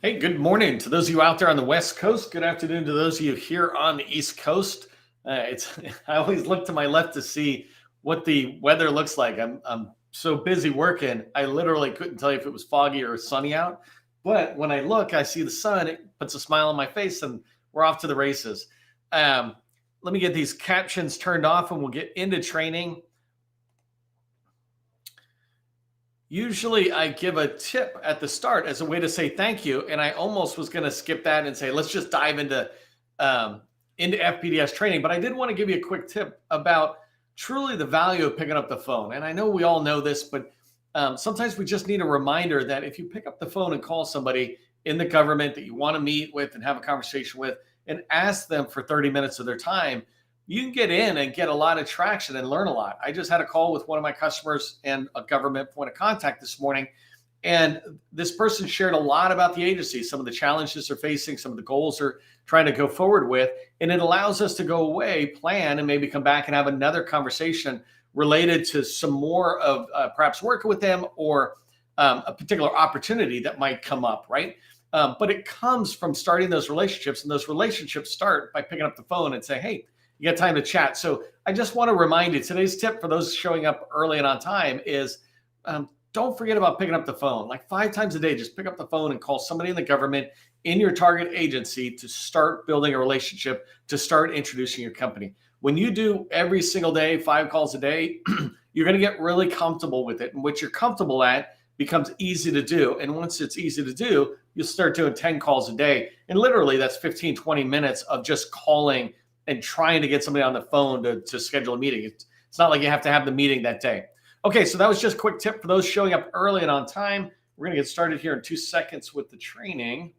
Hey, good morning to those of you out there on the West Coast. Good afternoon to those of you here on the East Coast. It's I always look to my left to see what the weather looks like. I'm so busy working, I literally couldn't tell you if it was foggy or sunny out. But when I look, I see the sun. It puts a smile on my face, and we're off to the races. Um, Let me get these captions turned off, and we'll get into training. Usually I give a tip at the start as a way to say thank you, and I almost was going to skip that and say let's just dive into FPDS training. But I did want to give you a quick tip about truly the value of picking up the phone. And I know we all know this, but sometimes we just need a reminder that if you pick up the phone and call somebody in the government that you want to meet with and have a conversation with and ask them for 30 minutes of their time, you can get in and get a lot of traction and learn a lot. I just had a call with one of my customers and a government point of contact this morning. And this person shared a lot about the agency, some of the challenges they're facing, some of the goals they're trying to go forward with. And it allows us to go away, plan, and maybe come back and have another conversation related to some more of perhaps working with them or a particular opportunity that might come up, right? But it comes from starting those relationships, and those relationships start by picking up the phone and say, hey, you got time to chat. So I just want to remind you, today's tip for those showing up early and on time is don't forget about picking up the phone. Like 5 times a day, just pick up the phone and call somebody in the government in your target agency to start building a relationship, to start introducing your company. When you do every single day, 5 calls a day, you're going to get really comfortable with it. And what you're comfortable at becomes easy to do. And once it's easy to do, you'll start doing 10 calls a day. And literally that's 15, 20 minutes of just calling and trying to get somebody on the phone to schedule a meeting. It's not like you have to have the meeting that day. Okay, so that was just a quick tip for those showing up early and on time. We're going to get started here in 2 seconds with the training.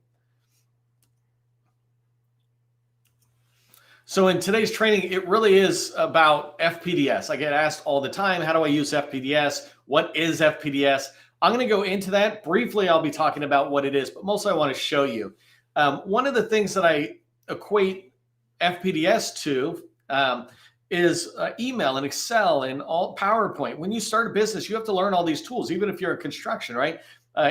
So in today's training, it really is about FPDS. I get asked all the time, how do I use FPDS? What is FPDS? I'm going to go into that. Briefly, I'll be talking about what it is, but mostly I want to show you. One of the things that I equate FPDS to is email and Excel and all PowerPoint. When you start a business, you have to learn all these tools, even if you're in construction, right?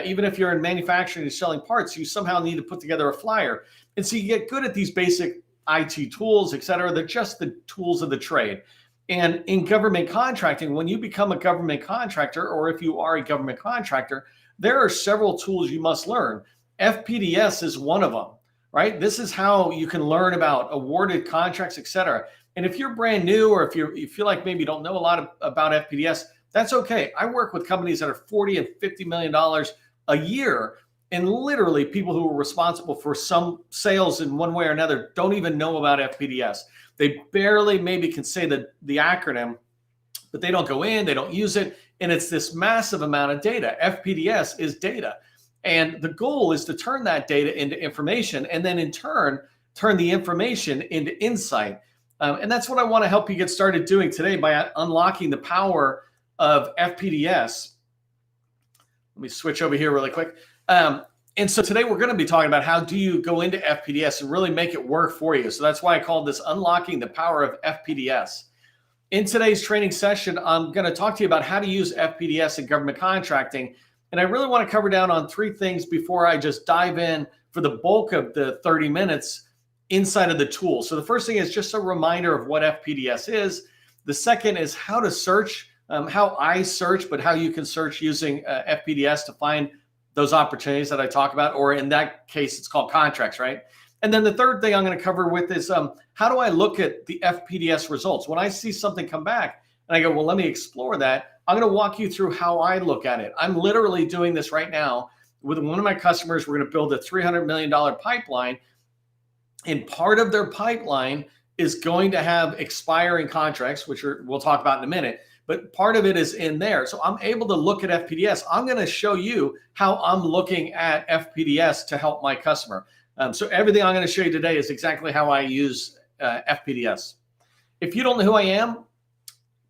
Even if you're in manufacturing and selling parts, you somehow need to put together a flyer. And so you get good at these basic IT tools, et cetera. They're just the tools of the trade. And in government contracting, when you become a government contractor, or if you are a government contractor, there are several tools you must learn. FPDS is one of them. Right? This is how you can learn about awarded contracts, et cetera. And if you're brand new, or if you feel like maybe you don't know a lot about FPDS, that's okay. I work with companies that are $40 and $50 million a year, and literally people who are responsible for some sales in one way or another don't even know about FPDS. They barely maybe can say the acronym, but they don't go in, they don't use it, and it's this massive amount of data. FPDS is data. And the goal is to turn that data into information, and then in turn, turn the information into insight. And that's what I want to help you get started doing today by unlocking the power of FPDS. Let me switch over here really quick. And so today we're going to be talking about how do you go into FPDS and really make it work for you. So that's why I called this Unlocking the Power of FPDS. In today's training session, I'm going to talk to you about how to use FPDS in government contracting. And I really want to cover down on 3 things before I just dive in for the bulk of the 30 minutes inside of the tool. So the first thing is just a reminder of what FPDS is. The second is how to search, how I search, but how you can search using FPDS to find those opportunities that I talk about, or in that case, it's called contracts, right? And then the third thing I'm going to cover with is how do I look at the FPDS results? When I see something come back and I go, well, let me explore that, I'm going to walk you through how I look at it. I'm literally doing this right now with one of my customers. We're going to build a $300 million pipeline. And part of their pipeline is going to have expiring contracts, which we'll talk about in a minute. But part of it is in there. So I'm able to look at FPDS. I'm going to show you how I'm looking at FPDS to help my customer. So everything I'm going to show you today is exactly how I use FPDS. If you don't know who I am,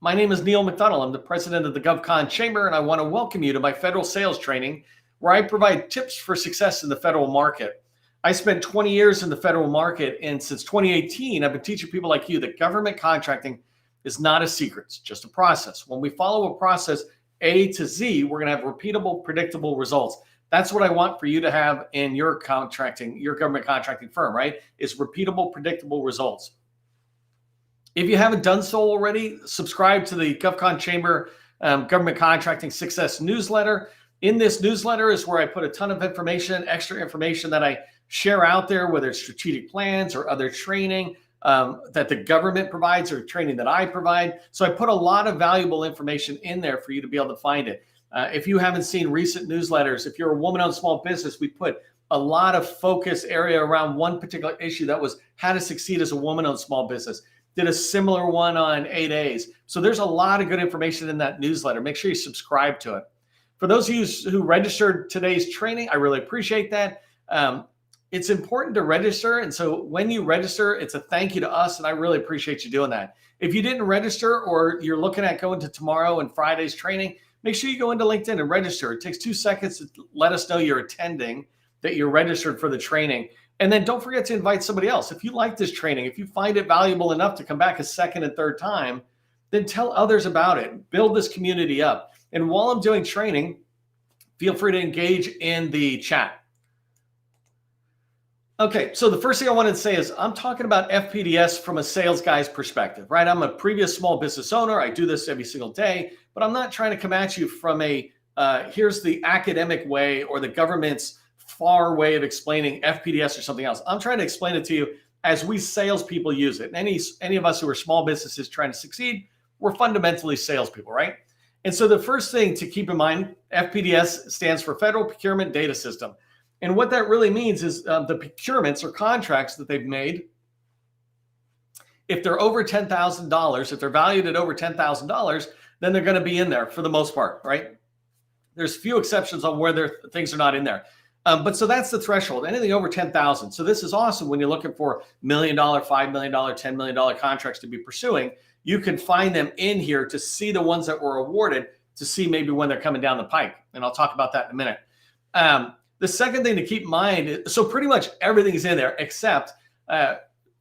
my name is Neil McDonald. I'm the president of the GovCon Chamber, and I want to welcome you to my federal sales training, where I provide tips for success in the federal market. I spent 20 years in the federal market, and since 2018, I've been teaching people like you that government contracting is not a secret. It's just a process. When we follow a process A to Z, we're going to have repeatable, predictable results. That's what I want for you to have in your government contracting firm, right? Is repeatable, predictable results. If you haven't done so already, subscribe to the GovCon Chamber Government Contracting Success newsletter. In this newsletter is where I put a ton of information, extra information that I share out there, whether it's strategic plans or other training that the government provides or training that I provide. So I put a lot of valuable information in there for you to be able to find it. If you haven't seen recent newsletters, if you're a woman-owned small business, we put a lot of focus area around one particular issue that was how to succeed as a woman-owned small business. Did a similar one on 8As. So there's a lot of good information in that newsletter. Make sure you subscribe to it. For those of you who registered today's training, I really appreciate that. It's important to register. And so when you register, it's a thank you to us. And I really appreciate you doing that. If you didn't register or you're looking at going to tomorrow and Friday's training, make sure you go into LinkedIn and register. It takes 2 seconds to let us know you're attending, that you're registered for the training. And then don't forget to invite somebody else. If you like this training, if you find it valuable enough to come back a second and third time, then tell others about it. Build this community up. And while I'm doing training, feel free to engage in the chat. Okay, so the first thing I wanted to say is I'm talking about FPDS from a sales guy's perspective, right? I'm a previous small business owner. I do this every single day, but I'm not trying to come at you from a here's the academic way or the government's far way of explaining FPDS or something else. I'm trying to explain it to you as we salespeople use it. And any of us who are small businesses trying to succeed, we're fundamentally salespeople, right? And so the first thing to keep in mind, FPDS stands for Federal Procurement Data System. And what that really means is the procurements or contracts that they've made, if they're over $10,000, if they're valued at over $10,000, then they're going to be in there for the most part, right? There's few exceptions on where things are not in there. But so that's the threshold, anything over 10,000. So this is awesome when you're looking for $1 million, $5 million, $10 million contracts to be pursuing. You can find them in here to see the ones that were awarded, to see maybe when they're coming down the pike. And I'll talk about that in a minute. The second thing to keep in mind is, so pretty much everything is in there except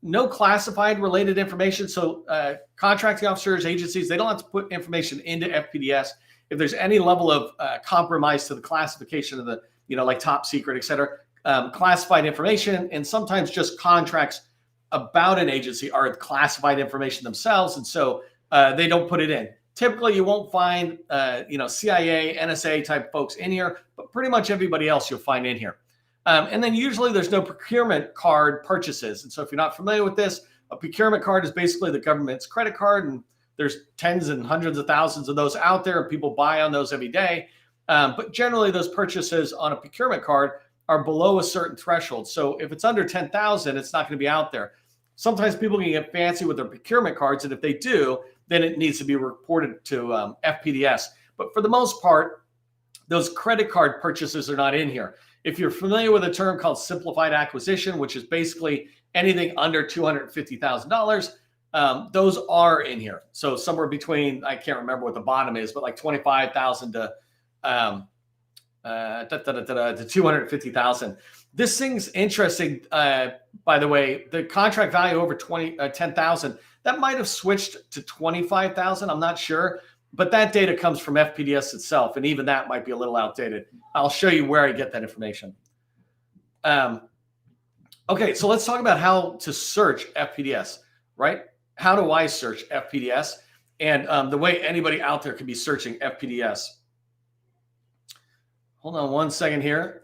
no classified related information. So contracting officers, agencies, they don't have to put information into FPDS. If there's any level of compromise to the classification of the, like top secret, et cetera, classified information, and sometimes just contracts about an agency are classified information themselves. And so they don't put it in. Typically, you won't find, CIA, NSA type folks in here, but pretty much everybody else you'll find in here. And then usually there's no procurement card purchases. And so if you're not familiar with this, a procurement card is basically the government's credit card. And there's tens and hundreds of thousands of those out there, and people buy on those every day. But generally, those purchases on a procurement card are below a certain threshold. So if it's under 10,000, it's not going to be out there. Sometimes people can get fancy with their procurement cards, and if they do, then it needs to be reported to FPDS. But for the most part, those credit card purchases are not in here. If you're familiar with a term called simplified acquisition, which is basically anything under $250,000, those are in here. So somewhere between, I can't remember what the bottom is, but like 25,000 to 250,000. This thing's interesting, by the way. The contract value over 10,000, that might have switched to 25,000. I'm not sure, but that data comes from FPDS itself, and even that might be a little outdated. I'll show you where I get that information. Okay, so let's talk about how to search FPDS, right? How do I search FPDS? And the way anybody out there could be searching FPDS. Hold on one second here.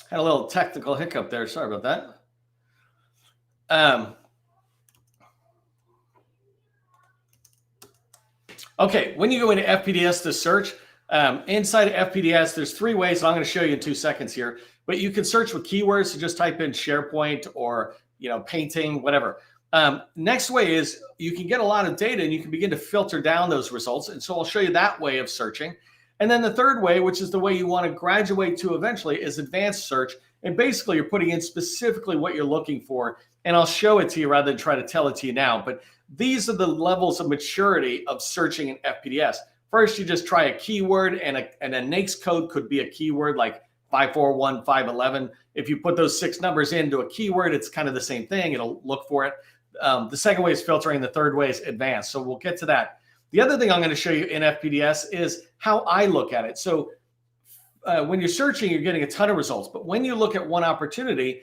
Had a little technical hiccup there. Sorry about that. Okay, when you go into FPDS to search, inside of FPDS, there's 3 ways. I'm going to show you in 2 seconds here. But you can search with keywords. So just type in SharePoint or painting, whatever. Next way is you can get a lot of data and you can begin to filter down those results. And so I'll show you that way of searching. And then the third way, which is the way you want to graduate to eventually, is advanced search. And basically you're putting in specifically what you're looking for. And I'll show it to you rather than try to tell it to you now. But these are the levels of maturity of searching in FPDS. First, you just try a keyword, and a NAICS code could be a keyword like 541, 511. If you put those 6 numbers into a keyword, it's kind of the same thing. It'll look for it. The second way is filtering. The third way is advanced. So we'll get to that. The other thing I'm going to show you in FPDS is how I look at it. So when you're searching, you're getting a ton of results. But when you look at one opportunity,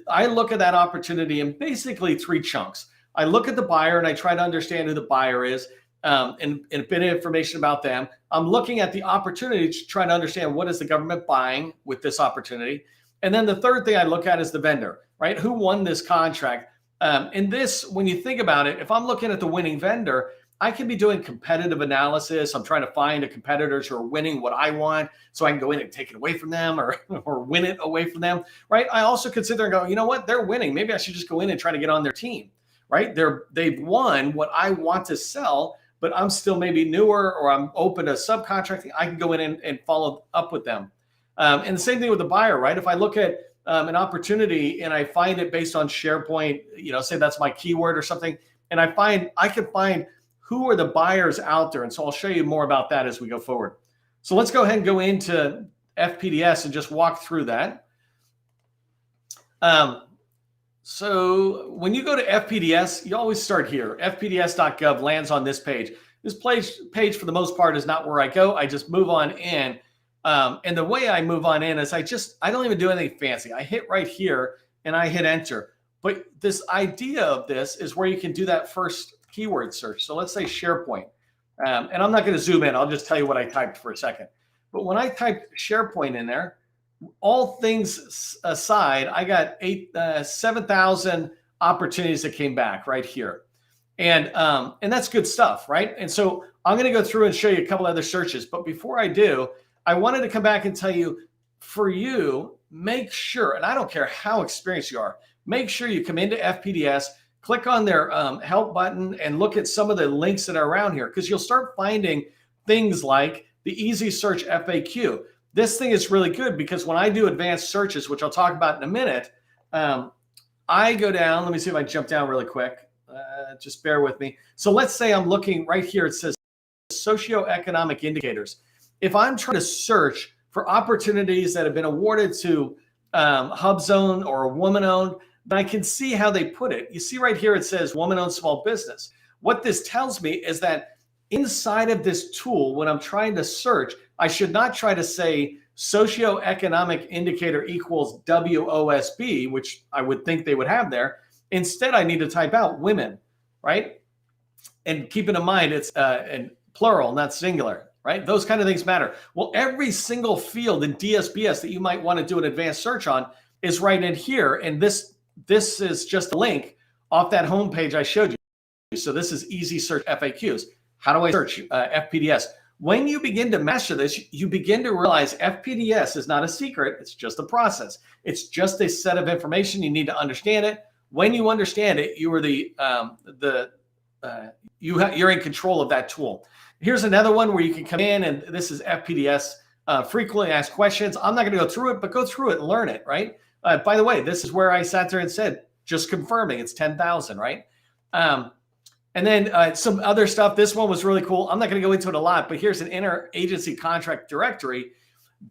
I look at that opportunity in basically 3 chunks. I look at the buyer and I try to understand who the buyer is and a bit of information about them. I'm looking at the opportunity to try to understand what is the government buying with this opportunity. And then the third thing I look at is the vendor, right? Who won this contract? And this, when you think about it, if I'm looking at the winning vendor, I can be doing competitive analysis. I'm trying to find the competitors who are winning what I want so I can go in and take it away from them or win it away from them, right? I also consider and go, you know what? They're winning. Maybe I should just go in and try to get on their team, right? They've won what I want to sell, but I'm still maybe newer or I'm open to subcontracting. I can go in and follow up with them. And the same thing with the buyer, right? If I look at an opportunity and I find it based on SharePoint, say that's my keyword or something, and I can find who are the buyers out there. And so I'll show you more about that as we go forward. So let's go ahead and go into FPDS and just walk through that. So when you go to FPDS, you always start here. FPDS.gov lands on this page. This page for the most part is not where I go. I just move on in. And the way I move on in is I don't even do anything fancy. I hit right here and I hit enter. But this idea of this is where you can do that first keyword search. So let's say SharePoint. And I'm not going to zoom in. I'll just tell you what I typed for a second. But when I typed SharePoint in there, all things aside, I got 7,000 opportunities that came back right here. And that's good stuff, right? And so I'm going to go through and show you a couple other searches. But before I do, I wanted to come back and tell you, for you, make sure, and I don't care how experienced you are, make sure you come into FPDS, click on their help button and look at some of the links that are around here, because you'll start finding things like the easy search FAQ. This thing is really good because when I do advanced searches, which I'll talk about in a minute, I go down. Let me see if I jump down really quick. Just bear with me. So let's say I'm looking right here. It says socioeconomic indicators. If I'm trying to search for opportunities that have been awarded to HUBZone or a woman-owned, then I can see how they put it. You see right here, it says woman-owned small business. What this tells me is that inside of this tool, when I'm trying to search, I should not try to say socioeconomic indicator equals WOSB, which I would think they would have there. Instead, I need to type out women, right? And keeping in mind, it's in plural, not singular, right? Those kind of things matter. Well, every single field in DSBS that you might want to do an advanced search on is right in here. And this is just a link off that homepage I showed you. So this is easy search FAQs. How do I search FPDS? When you begin to master this, you begin to realize FPDS is not a secret. It's just a process. It's just a set of information. You need to understand it. When you understand it, you are you're in control of that tool. Here's another one where you can come in, and this is FPDS frequently asked questions. I'm not going to go through it, but go through it and learn it, right? By the way, this is where I sat there and said, just confirming it's 10,000, right? And then some other stuff. This one was really cool. I'm not going to go into it a lot, but here's an interagency contract directory.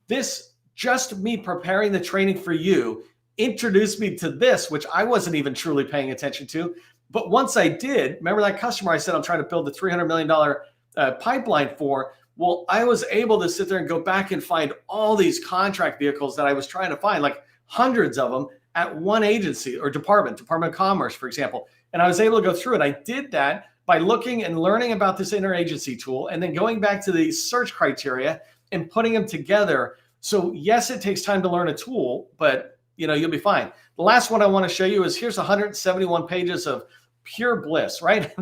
This, just me preparing the training for you, introduced me to this, which I wasn't even truly paying attention to. But once I did, remember that customer I said I'm trying to build a $300 million pipeline for? Well, I was able to sit there and go back and find all these contract vehicles that I was trying to find, like hundreds of them at one agency or Department of Commerce, for example. And I was able to go through it. I did that by looking and learning about this interagency tool and then going back to the search criteria and putting them together. So yes, it takes time to learn a tool, but you'll be fine. The last one I want to show you is here's 171 pages of pure bliss, right?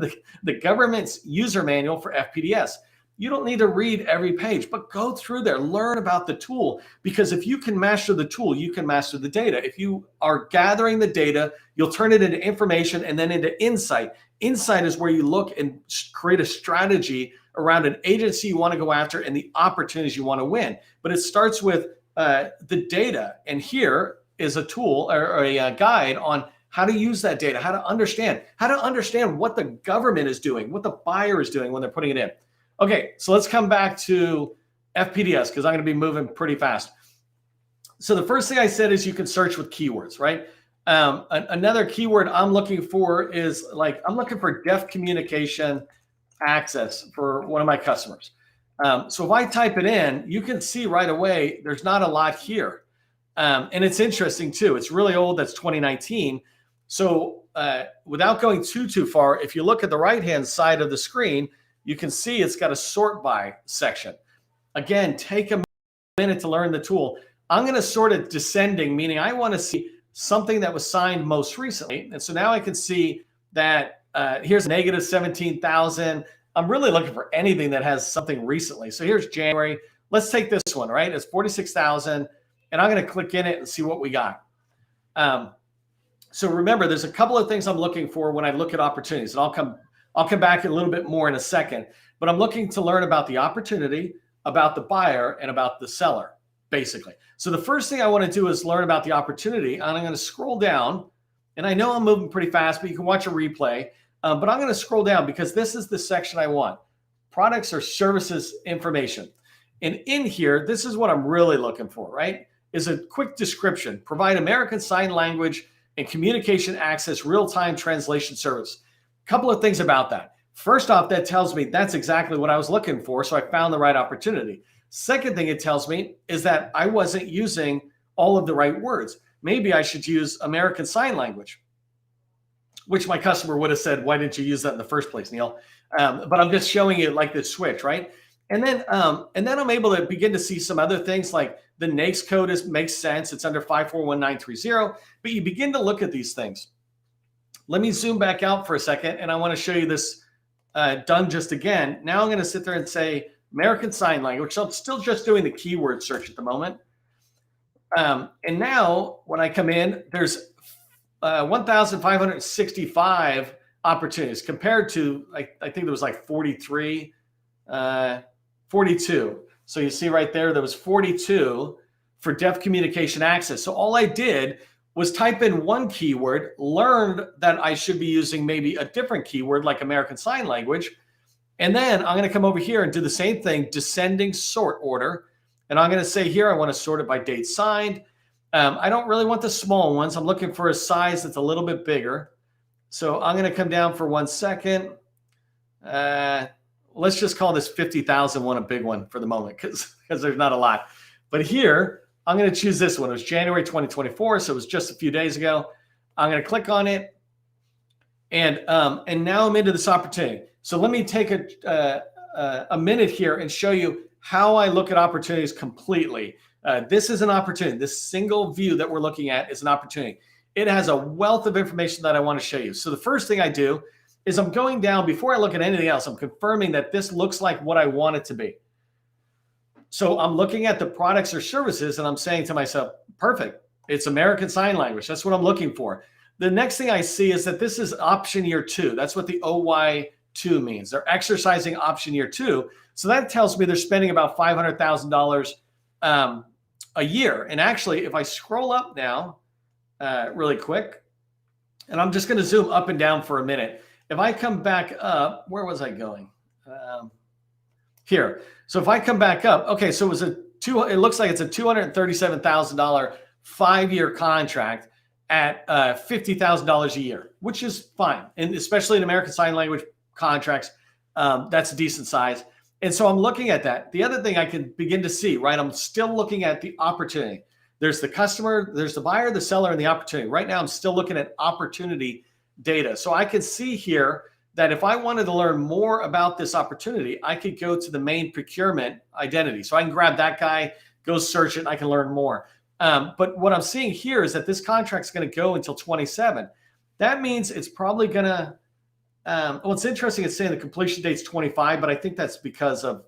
The government's user manual for FPDS. You don't need to read every page, but go through there, learn about the tool, because if you can master the tool, you can master the data. If you are gathering the data, you'll turn it into information and then into insight. Insight is where you look and create a strategy around an agency you want to go after and the opportunities you want to win. But it starts with the data. And here is a tool or a guide on how to use that data, how to understand what the government is doing, what the buyer is doing when they're putting it in. Okay, so let's come back to FPDS because I'm going to be moving pretty fast. So the first thing I said is you can search with keywords, right? Another keyword I'm looking for is like, I'm looking for deaf communication access for one of my customers. So if I type it in, you can see right away, there's not a lot here. And it's interesting too. It's really old. That's 2019. So without going too far, if you look at the right-hand side of the screen, you can see it's got a sort by section. Again, take a minute to learn the tool. I'm going to sort it descending, meaning I want to see something that was signed most recently. And so now I can see that here's negative 17,000. I'm really looking for anything that has something recently. So here's January. Let's take this one, right? It's 46,000. And I'm going to click in it and see what we got. So remember, there's a couple of things I'm looking for when I look at opportunities. And I'll come back a little bit more in a second. But I'm looking to learn about the opportunity, about the buyer, and about the seller, basically. So the first thing I want to do is learn about the opportunity. And I'm going to scroll down. And I know I'm moving pretty fast, but you can watch a replay. But I'm going to scroll down because this is the section I want. Products or services information. And in here, this is what I'm really looking for, right? Is a quick description. Provide American Sign Language and Communication Access Real-Time Translation Service. A couple of things about that. First off, that tells me that's exactly what I was looking for, so I found the right opportunity. Second thing it tells me is that I wasn't using all of the right words. Maybe I should use American Sign Language, which my customer would have said, why didn't you use that in the first place, Neil? But I'm just showing you like this switch, right? And then I'm able to begin to see some other things like the NAICS code makes sense. It's under 541930, but you begin to look at these things. Let me zoom back out for a second, and I want to show you this done just again. Now I'm going to sit there and say American Sign Language. So I'm still just doing the keyword search at the moment. And now when I come in, there's 1,565 opportunities compared to, I think there was like 42. So you see right there was 42 for deaf communication access. So all I did was type in one keyword, learned that I should be using maybe a different keyword like American Sign Language. And then I'm going to come over here and do the same thing, descending sort order. And I'm going to say here, I want to sort it by date signed. I don't really want the small ones. I'm looking for a size that's a little bit bigger. So I'm going to come down for 1 second. Let's just call this 50,000 one a big one for the moment because there's not a lot. But here, I'm going to choose this one. It was January 2024, so it was just a few days ago. I'm going to click on it. And now I'm into this opportunity. So let me take a minute here and show you how I look at opportunities completely. This is an opportunity. This single view that we're looking at is an opportunity. It has a wealth of information that I want to show you. So the first thing I do is I'm going down, before I look at anything else, I'm confirming that this looks like what I want it to be. So I'm looking at the products or services and I'm saying to myself, perfect, it's American Sign Language. That's what I'm looking for. The next thing I see is that this is option year 2. That's what the OY2 means. They're exercising option year 2. So that tells me they're spending about $500,000 a year. And actually, if I scroll up now really quick, and I'm just going to zoom up and down for a minute. If I come back up, where was I going? Here. So if I come back up, okay, so it looks like it's a $237,000 5-year contract at $50,000 a year, which is fine. And especially in American Sign Language contracts, that's a decent size. And so I'm looking at that. The other thing I can begin to see, right, I'm still looking at the opportunity. There's the customer, there's the buyer, the seller, and the opportunity. Right now, I'm still looking at opportunity data. So I can see here that if I wanted to learn more about this opportunity, I could go to the main procurement identity. So I can grab that guy, go search it, and I can learn more. But what I'm seeing here is that this contract's going to go until 27. That means it's probably going to, well, it's interesting it's saying the completion date's 25, but I think that's because of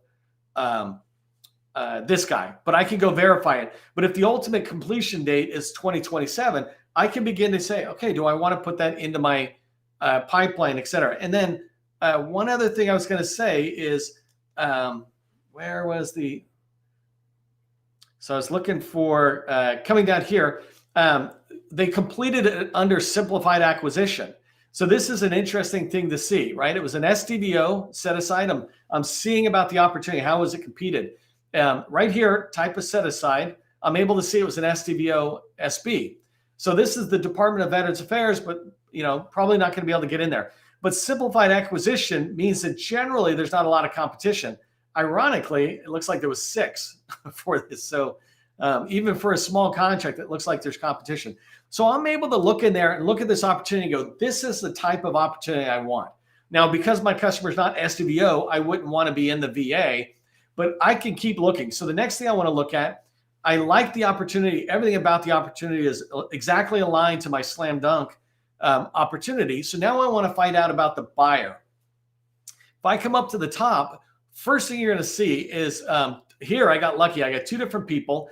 this guy. But I can go verify it. But if the ultimate completion date is 2027, I can begin to say, okay, do I want to put that into my pipeline, et cetera? And then one other thing I was going to say is, where was the, so I was looking for, coming down here, they completed it under simplified acquisition. So this is an interesting thing to see, right? It was an SDVO set aside. I'm seeing about the opportunity. How was it competed? Right here, type of set aside. I'm able to see it was an SDVOSB. So this is the Department of Veterans Affairs, but probably not going to be able to get in there. But simplified acquisition means that generally there's not a lot of competition. Ironically, it looks like there was 6 for this. So even for a small contract, it looks like there's competition. So I'm able to look in there and look at this opportunity and go, this is the type of opportunity I want. Now, because my customer is not SDVO, I wouldn't want to be in the VA, but I can keep looking. So the next thing I want to look at, I like the opportunity. Everything about the opportunity is exactly aligned to my slam dunk opportunity. So now I want to find out about the buyer. If I come up to the top, first thing you're going to see is here, I got lucky. I got 2 different people.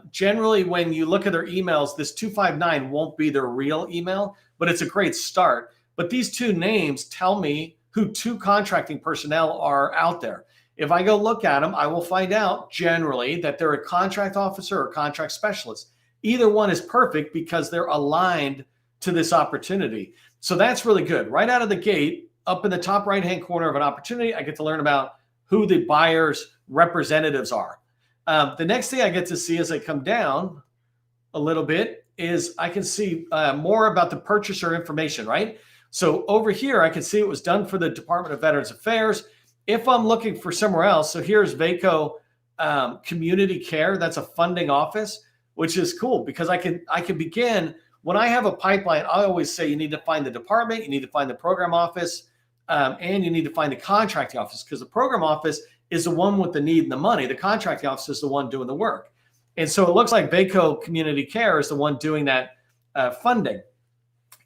Generally, when you look at their emails, this 259 won't be their real email, but it's a great start. But these 2 names tell me who 2 contracting personnel are out there. If I go look at them, I will find out generally that they're a contract officer or contract specialist. Either one is perfect because they're aligned to this opportunity. So that's really good. Right out of the gate, up in the top right-hand corner of an opportunity, I get to learn about who the buyer's representatives are. The next thing I get to see as I come down a little bit is I can see more about the purchaser information, right? So over here, I can see it was done for the Department of Veterans Affairs. If I'm looking for somewhere else, so here's VACO Community Care. That's a funding office, which is cool because I can begin. When I have a pipeline, I always say you need to find the department, you need to find the program office, and you need to find the contracting office, because the program office is the one with the need and the money. The contracting office is the one doing the work. And so it looks like VACO Community Care is the one doing that funding.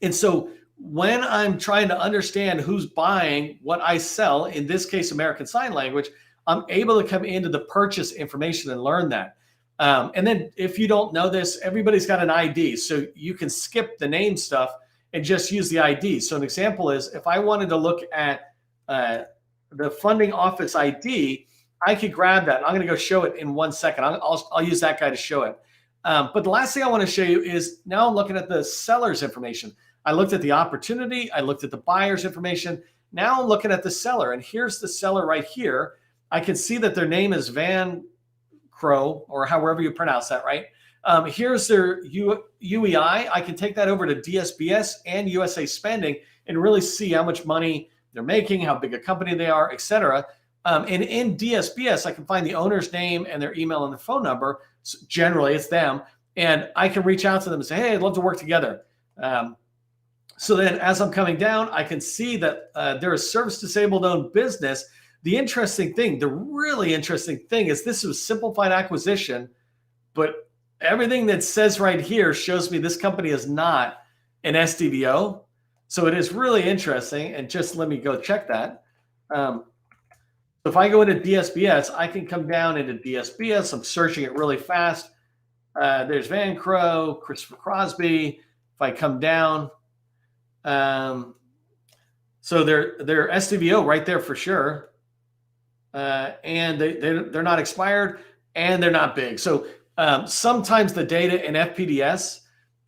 And so when I'm trying to understand who's buying what I sell, in this case, American Sign Language, I'm able to come into the purchase information and learn that. And then if you don't know this, everybody's got an ID. So you can skip the name stuff and just use the ID. So an example is if I wanted to look at the funding office ID, I could grab that. I'm going to go show it in 1 second. I'll use that guy to show it. But the last thing I want to show you is now I'm looking at the seller's information. I looked at the opportunity. I looked at the buyer's information. Now I'm looking at the seller. And here's the seller right here. I can see that their name is Van Crow, or however you pronounce that, right? Here's their UEI. I can take that over to DSBS and USA Spending and really see how much money they're making, how big a company they are, et cetera. And in DSBS, I can find the owner's name and their email and their phone number. So generally, it's them. And I can reach out to them and say, hey, I'd love to work together. So then as I'm coming down, I can see that they're a service disabled owned business. The interesting thing, the really interesting thing is this was simplified acquisition, but everything that says right here shows me this company is not an SDVO. So it is really interesting. And just let me go check that. If I go into DSBS, I can come down into DSBS. I'm searching it really fast. There's Van Crow, Christopher Crosby. If I come down, so they're SDVO right there for sure. And they're not expired and they're not big. So sometimes the data in FPDS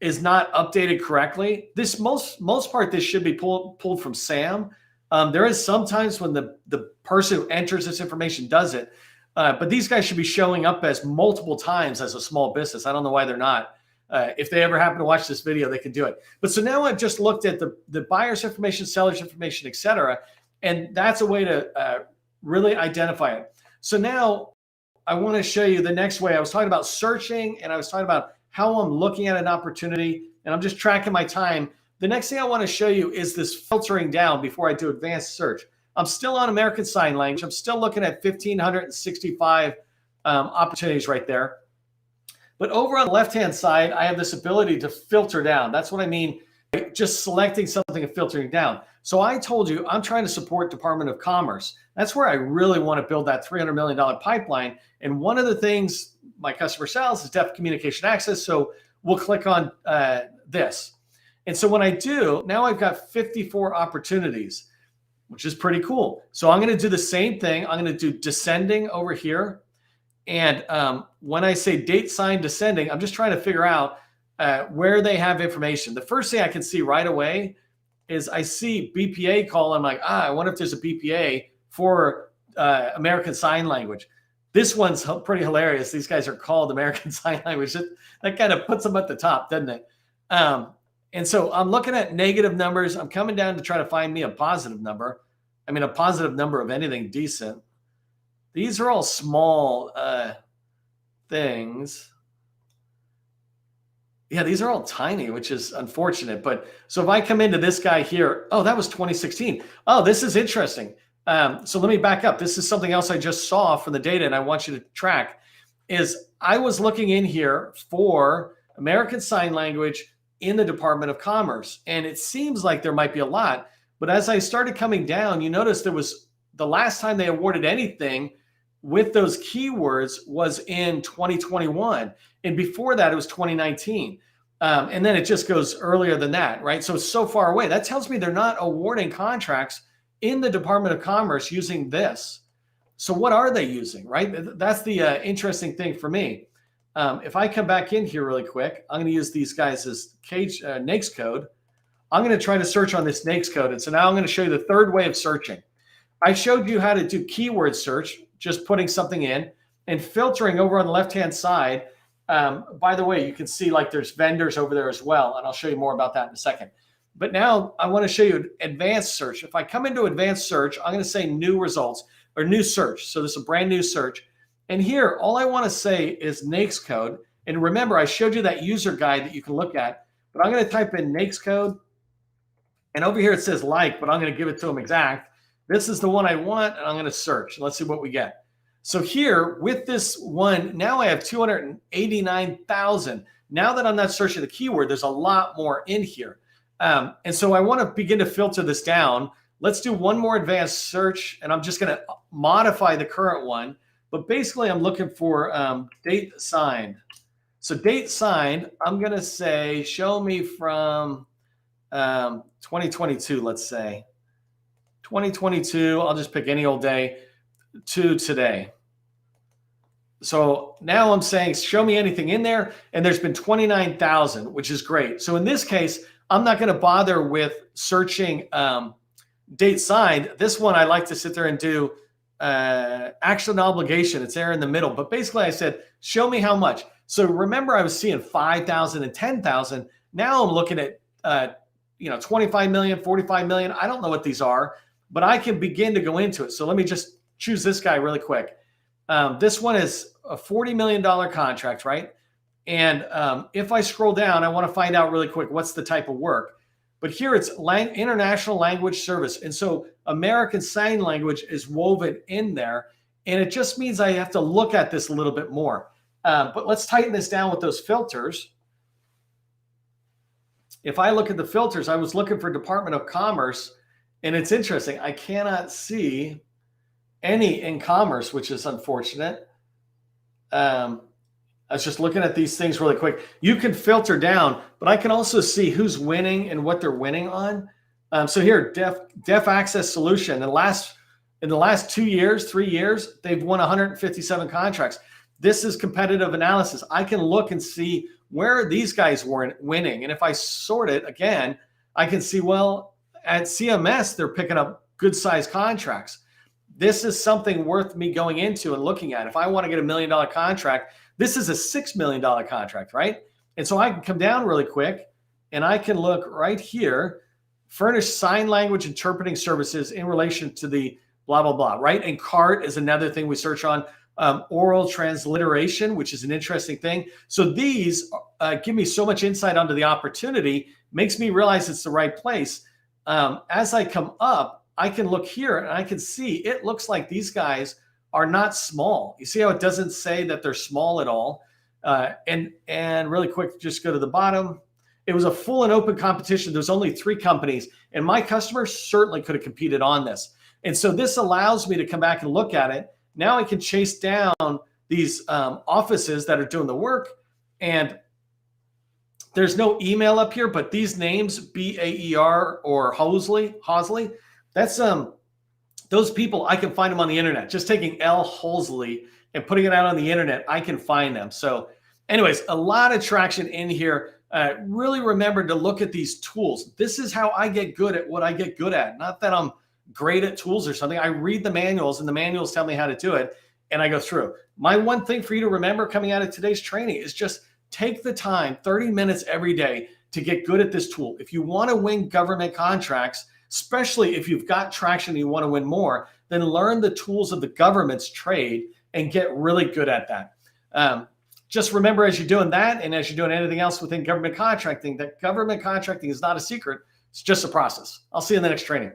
is not updated correctly. This most part, this should be pulled from SAM. There is sometimes when the person who enters this information does it, but these guys should be showing up as multiple times as a small business. I don't know why they're not. If they ever happen to watch this video, they can do it. But so now I've just looked at the buyer's information, seller's information, et cetera. And that's a way to really identify it. So now I want to show you the next way. I was talking about searching and I was talking about how I'm looking at an opportunity and I'm just tracking my time. The next thing I want to show you is this filtering down before I do advanced search. I'm still on American Sign Language. I'm still looking at 1,565 opportunities right there. But over on the left-hand side, I have this ability to filter down. That's what I mean, just selecting something and filtering down. So I told you I'm trying to support Department of Commerce. That's where I really want to build that $300 million pipeline. And one of the things my customer sells is deaf communication access. So we'll click on this. And so when I do, now I've got 54 opportunities, which is pretty cool. So I'm going to do the same thing. I'm going to do descending over here. And when I say date sign descending, I'm just trying to figure out where they have information. The first thing I can see right away is I see BPA call. I'm like, I wonder if there's a BPA for American Sign Language. This one's pretty hilarious. These guys are called American Sign Language. That kind of puts them at the top, doesn't it? And so I'm looking at negative numbers. I'm coming down to try to find me a positive number. I mean, a positive number of anything decent. These are all small things. Yeah, these are all tiny, which is unfortunate. But so if I come into this guy here, oh, that was 2016. Oh, this is interesting. So let me back up. This is something else I just saw from the data, and I want you to track. Is I was looking in here for American Sign Language in the Department of Commerce, and it seems like there might be a lot. But as I started coming down, you notice there was the last time they awarded anything with those keywords was in 2021. And before that, it was 2019. And then it just goes earlier than that, right? So it's so far away. That tells me they're not awarding contracts in the Department of Commerce using this. So what are they using, right? That's the interesting thing for me. If I come back in here really quick, I'm going to use these guys as NAICS code. I'm going to try to search on this NAICS code. And so now I'm going to show you the third way of searching. I showed you how to do keyword search, just putting something in and filtering over on the left-hand side. By the way, you can see like there's vendors over there as well. And I'll show you more about that in a second. But now I want to show you advanced search. If I come into advanced search, I'm going to say new results or new search. So this is a brand new search. And here, all I want to say is NAICS code. And remember, I showed you that user guide that you can look at. But I'm going to type in NAICS code. And over here it says like, but I'm going to give it to them exact. This is the one I want, and I'm going to search. Let's see what we get. So here, with this one, now I have 289,000. Now that I'm not searching the keyword, there's a lot more in here. And so I want to begin to filter this down. Let's do one more advanced search, and I'm just going to modify the current one. But basically, I'm looking for date signed. So date signed, I'm going to say, show me from 2022, let's say. 2022, I'll just pick any old day to today. So now I'm saying, show me anything in there. And there's been 29,000, which is great. So in this case, I'm not going to bother with searching date signed. This one, I like to sit there and do action and obligation. It's there in the middle. But basically, I said, show me how much. So remember, I was seeing 5,000 and 10,000. Now I'm looking at 25 million, 45 million. I don't know what these are, but I can begin to go into it. So let me just choose this guy really quick. This one is a $40 million contract, right? And if I scroll down, I want to find out really quick what's the type of work. But here it's international language service. And so American Sign Language is woven in there. And it just means I have to look at this a little bit more. But let's tighten this down with those filters. If I look at the filters, I was looking for Department of Commerce. And it's interesting. I cannot see any in commerce, which is unfortunate. I was just looking at these things really quick. You can filter down, but I can also see who's winning and what they're winning on. So here, Deaf Access Solution. In the last 2 years, 3 years, they've won 157 contracts. This is competitive analysis. I can look and see where these guys were winning. And if I sort it again, I can see, well, at CMS, they're picking up good sized contracts. This is something worth me going into and looking at. If I want to get $1 million contract, this is a $6 million contract, right? And so I can come down really quick and I can look right here, furnish sign language interpreting services in relation to the blah, blah, blah, right? And CART is another thing we search on. Oral transliteration, which is an interesting thing. So these give me so much insight onto the opportunity, makes me realize it's the right place. As I come up, I can look here and I can see it looks like these guys are not small. You see how it doesn't say that they're small at all. And really quick, just go to the bottom. It was a full and open competition. There's only 3 companies, and my customers certainly could have competed on this. And so this allows me to come back and look at it. Now I can chase down these offices that are doing the work, and there's no email up here, but these names, BAER or Hosley, that's those people, I can find them on the internet. Just taking L Hosley and putting it out on the internet, I can find them. So anyways, a lot of traction in here. Really remember to look at these tools. This is how I get good at what I get good at. Not that I'm great at tools or something. I read the manuals and the manuals tell me how to do it and I go through. My one thing for you to remember coming out of today's training is just take the time, 30 minutes every day, to get good at this tool. If you want to win government contracts, especially if you've got traction and you want to win more, then learn the tools of the government's trade and get really good at that. Just remember, as you're doing that and as you're doing anything else within government contracting, that government contracting is not a secret. It's just a process. I'll see you in the next training.